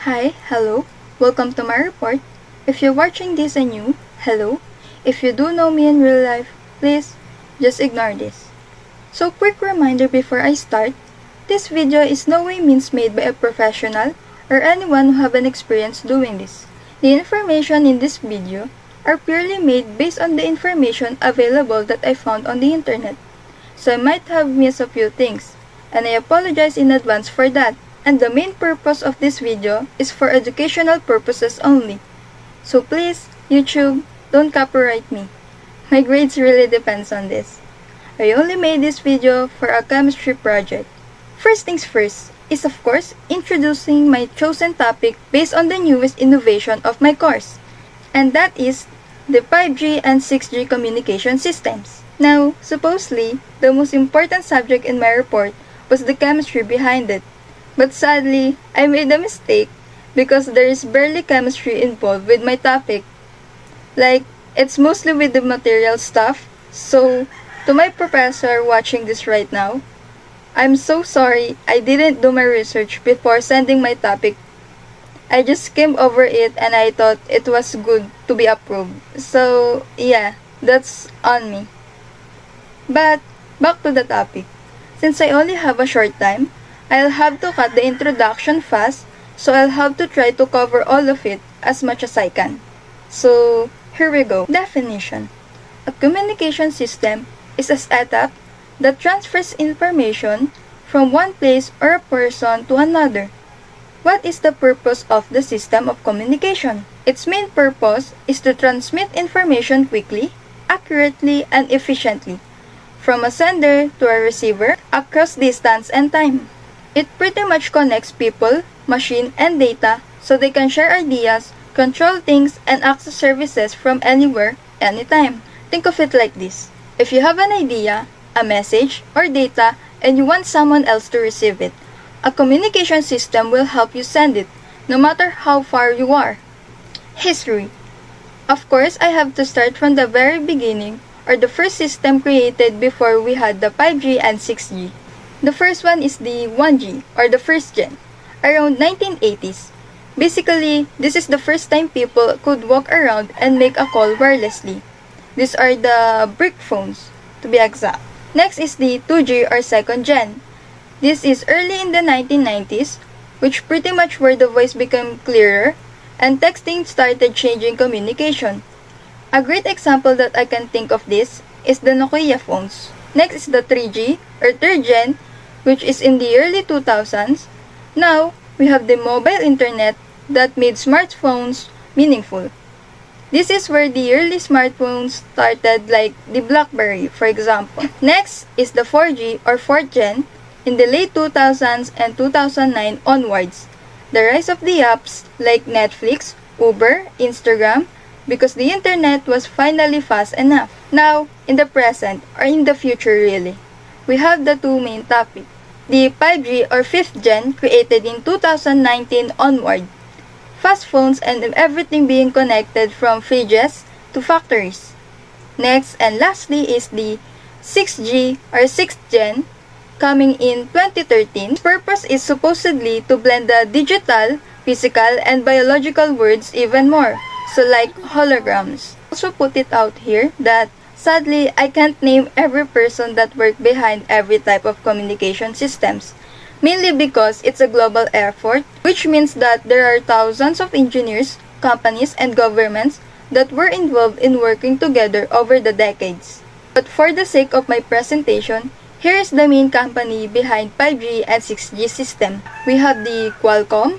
Hi, hello, welcome to my report. If you're watching this and new, hello. If you do know me in real life, please just ignore this. So quick reminder before I start, this video is no way means made by a professional or anyone who have an experience doing this. The information in this video are purely made based on the information available that I found on the internet. So I might have missed a few things, and I apologize in advance for that. And the main purpose of this video is for educational purposes only. So please, YouTube, don't copyright me. My grades really depends on this. I only made this video for a chemistry project. First things first is of course introducing my chosen topic based on the newest innovation of my course. And that is the 5G and 6G communication systems. Now, supposedly, the most important subject in my report was the chemistry behind it. But sadly, I made a mistake because there is barely chemistry involved with my topic. Like, it's mostly with the material stuff. So, to my professor watching this right now, I'm so sorry I didn't do my research before sending my topic. I just skimmed over it and I thought it was good to be approved. So, yeah, that's on me. But, back to the topic. Since I only have a short time, I'll have to cut the introduction fast, so I'll have to try to cover all of it as much as I can. So, here we go. Definition. A communication system is a setup that transfers information from one place or a person to another. What is the purpose of the system of communication? Its main purpose is to transmit information quickly, accurately, and efficiently from a sender to a receiver across distance and time. It pretty much connects people, machine, and data so they can share ideas, control things, and access services from anywhere, anytime. Think of it like this. If you have an idea, a message, or data, and you want someone else to receive it, a communication system will help you send it, no matter how far you are. History. Of course, I have to start from the very beginning, or the first system created before we had the 5G and 6G. The first one is the 1G, or the first gen, around 1980s. Basically, this is the first time people could walk around and make a call wirelessly. These are the brick phones, to be exact. Next is the 2G, or second gen. This is early in the 1990s, which pretty much where the voice became clearer, and texting started changing communication. A great example that I can think of this is the Nokia phones. Next is the 3G, or third gen, which is in the early 2000s. Now, we have the mobile internet that made smartphones meaningful. This is where the early smartphones started, like the BlackBerry, for example. Next is the 4G, or fourth gen, in the late 2000s and 2009 onwards. The rise of the apps like Netflix, Uber, Instagram, because the internet was finally fast enough. Now, in the present, or in the future really, we have the two main topics. The 5G, or 5th gen, created in 2019 onward. Fast phones and everything being connected from fridges to factories. Next and lastly is the 6G, or 6th gen, coming in 2013. Its purpose is supposedly to blend the digital, physical, and biological worlds even more. So like holograms. Also put it out here that sadly, I can't name every person that worked behind every type of communication systems, mainly because it's a global effort, which means that there are thousands of engineers, companies, and governments that were involved in working together over the decades. But for the sake of my presentation, here is the main company behind 5G and 6G system. We have the Qualcomm,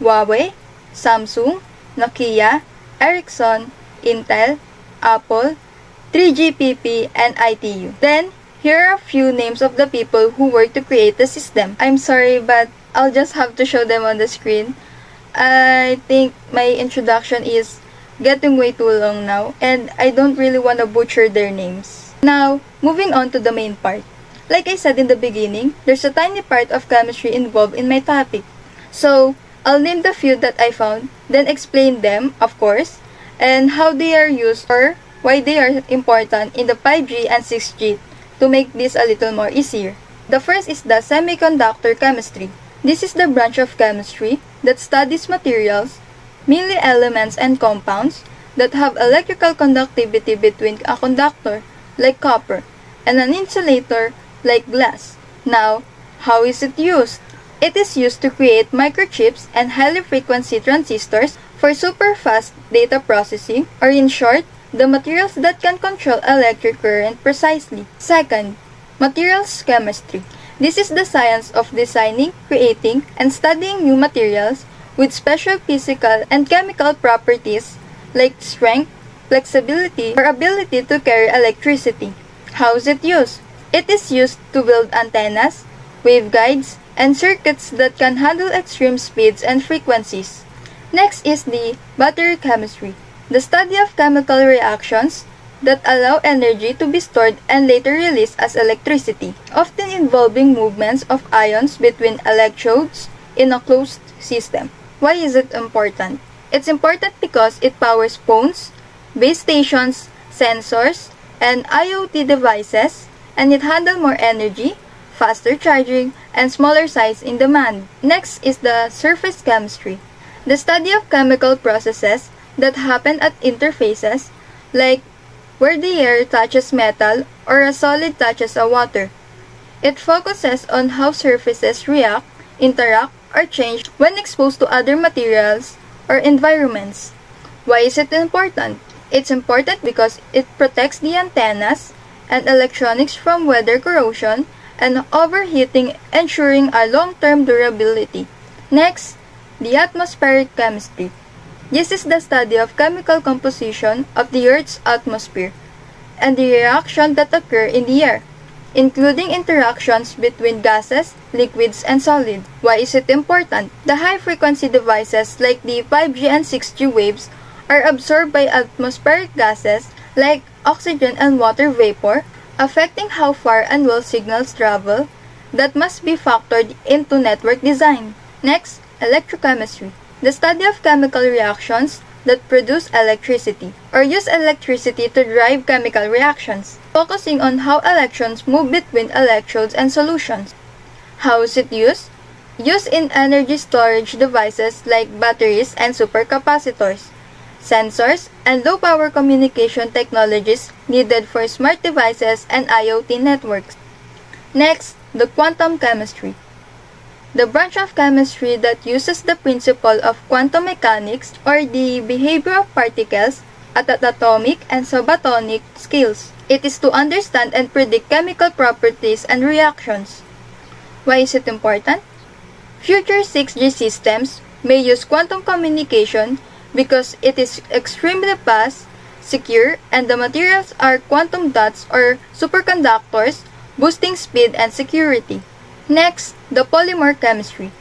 Huawei, Samsung, Nokia, Ericsson, Intel, Apple, 3GPP, and ITU. Then, here are a few names of the people who worked to create the system. I'm sorry, but I'll just have to show them on the screen. I think my introduction is getting way too long now, and I don't really want to butcher their names. Now, moving on to the main part. Like I said in the beginning, there's a tiny part of chemistry involved in my topic. So, I'll name the few that I found, then explain them, of course, and how they are used or why they are important in the 5G and 6G to make this a little more easier. The first is the semiconductor chemistry. This is the branch of chemistry that studies materials, mainly elements and compounds, that have electrical conductivity between a conductor, like copper, and an insulator, like glass. Now, how is it used? It is used to create microchips and highly frequency transistors for super-fast data processing, or in short, the materials that can control electric current precisely. Second, materials chemistry. This is the science of designing, creating, and studying new materials with special physical and chemical properties like strength, flexibility, or ability to carry electricity. How is it used? It is used to build antennas, waveguides, and circuits that can handle extreme speeds and frequencies. Next is the battery chemistry, the study of chemical reactions that allow energy to be stored and later released as electricity, often involving movements of ions between electrodes in a closed system. Why is it important? It's important because it powers phones, base stations, sensors, and IoT devices, and it handles more energy, faster charging, and smaller size in demand. Next is the surface chemistry, the study of chemical processes that happen at interfaces, like where the air touches metal or a solid touches a water. It focuses on how surfaces react, interact, or change when exposed to other materials or environments. Why is it important? It's important because it protects the antennas and electronics from weather corrosion and overheating, ensuring a long-term durability. Next, the atmospheric chemistry. This is the study of chemical composition of the Earth's atmosphere and the reactions that occur in the air, including interactions between gases, liquids, and solids. Why is it important? The high-frequency devices like the 5G and 6G waves are absorbed by atmospheric gases like oxygen and water vapor, affecting how far and well signals travel. That must be factored into network design. Next, electrochemistry, the study of chemical reactions that produce electricity or use electricity to drive chemical reactions, focusing on how electrons move between electrodes and solutions. How is it used? Used in energy storage devices like batteries and supercapacitors, sensors, and low-power communication technologies needed for smart devices and IoT networks. Next, the quantum chemistry, the branch of chemistry that uses the principle of quantum mechanics or the behavior of particles at atomic and subatomic scales. It is to understand and predict chemical properties and reactions. Why is it important? Future 6G systems may use quantum communication because it is extremely fast, secure, and the materials are quantum dots or superconductors, boosting speed and security. Next, the polymer chemistry,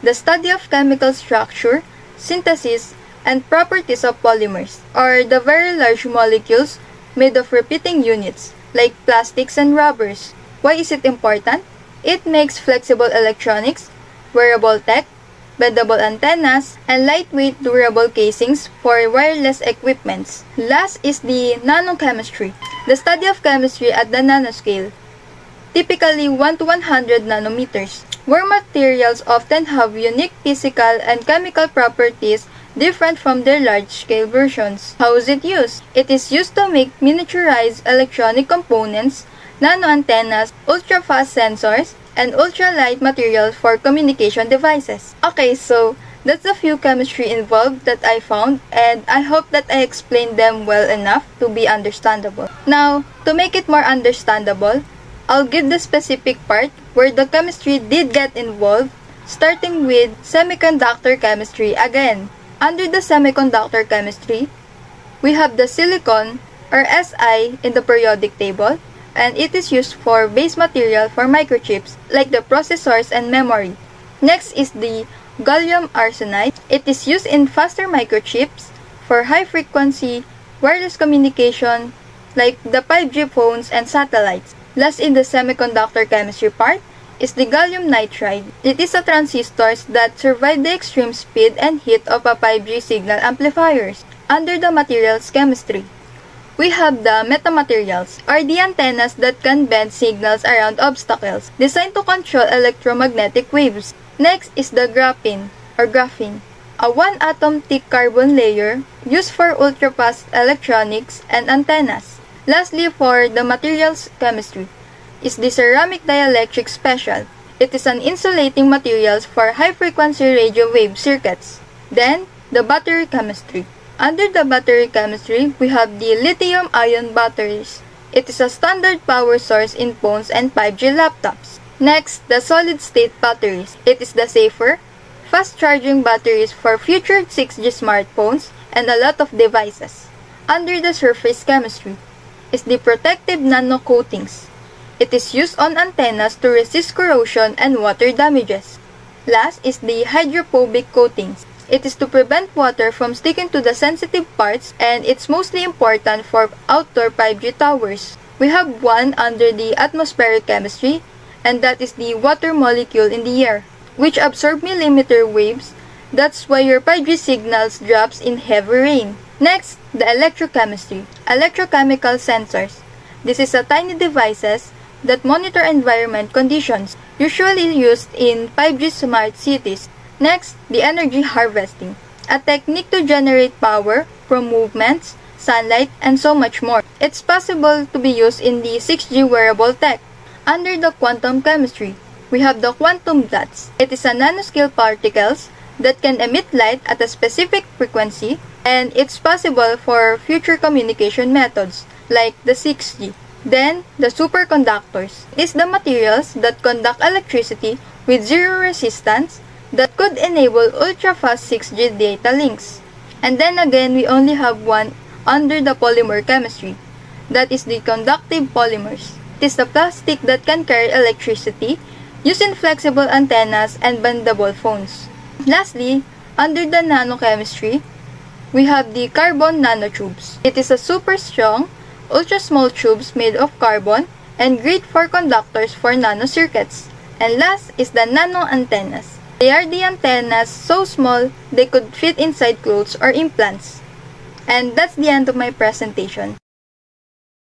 the study of chemical structure, synthesis, and properties of polymers, or the very large molecules made of repeating units, like plastics and rubbers. Why is it important? It makes flexible electronics, wearable tech, bendable antennas, and lightweight durable casings for wireless equipments. Last is the nanochemistry, the study of chemistry at the nanoscale, typically 1 to 100 nanometers, where materials often have unique physical and chemical properties different from their large-scale versions. How is it used? It is used to make miniaturized electronic components, nano-antennas, ultra-fast sensors, and ultralight materials for communication devices. Okay, so that's a few chemistry involved that I found, and I hope that I explained them well enough to be understandable. Now, to make it more understandable, I'll give the specific part where the chemistry did get involved, starting with semiconductor chemistry again. Under the semiconductor chemistry, we have the silicon or Si in the periodic table, and it is used for base material for microchips like the processors and memory. Next is the gallium arsenide. It is used in faster microchips for high-frequency wireless communication like the 5G phones and satellites. Last in the semiconductor chemistry part is the gallium nitride. It is a transistors that survive the extreme speed and heat of a 5G signal amplifiers. Under the materials chemistry, we have the metamaterials, or the antennas that can bend signals around obstacles, designed to control electromagnetic waves. Next is the graphene, a one-atom thick carbon layer used for ultra-fast electronics and antennas. Lastly, for the materials chemistry, is the ceramic dielectric special. It is an insulating materials for high-frequency radio wave circuits. Then, the battery chemistry. Under the battery chemistry, we have the lithium-ion batteries. It is a standard power source in phones and 5G laptops. Next, the solid-state batteries. It is the safer, fast-charging batteries for future 6G smartphones and a lot of devices. Under the surface chemistry is the protective nano-coatings. It is used on antennas to resist corrosion and water damages. Last is the hydrophobic coatings. It is to prevent water from sticking to the sensitive parts, and it's mostly important for outdoor 5G towers. We have one under the atmospheric chemistry, and that is the water molecule in the air, which absorb millimeter waves. That's why your 5G signals drops in heavy rain. Next, the electrochemistry. Electrochemical sensors. This is a tiny devices that monitor environment conditions, usually used in 5G smart cities. Next, the energy harvesting, a technique to generate power from movements, sunlight, and so much more. It's possible to be used in the 6G wearable tech. Under the quantum chemistry, we have the quantum dots. It is a nanoscale particles that can emit light at a specific frequency, and it's possible for future communication methods like the 6G. Then, the superconductors is the materials that conduct electricity with zero resistance that could enable ultra-fast 6G data links. And then again, we only have one under the polymer chemistry. That is the conductive polymers. It is the plastic that can carry electricity used in flexible antennas and bendable phones. Lastly, under the nanochemistry, we have the carbon nanotubes. It is a super strong, ultra-small tubes made of carbon and great for conductors for nanocircuits. And last is the nano antennas. They are the antennas so small they could fit inside clothes or implants. And that's the end of my presentation.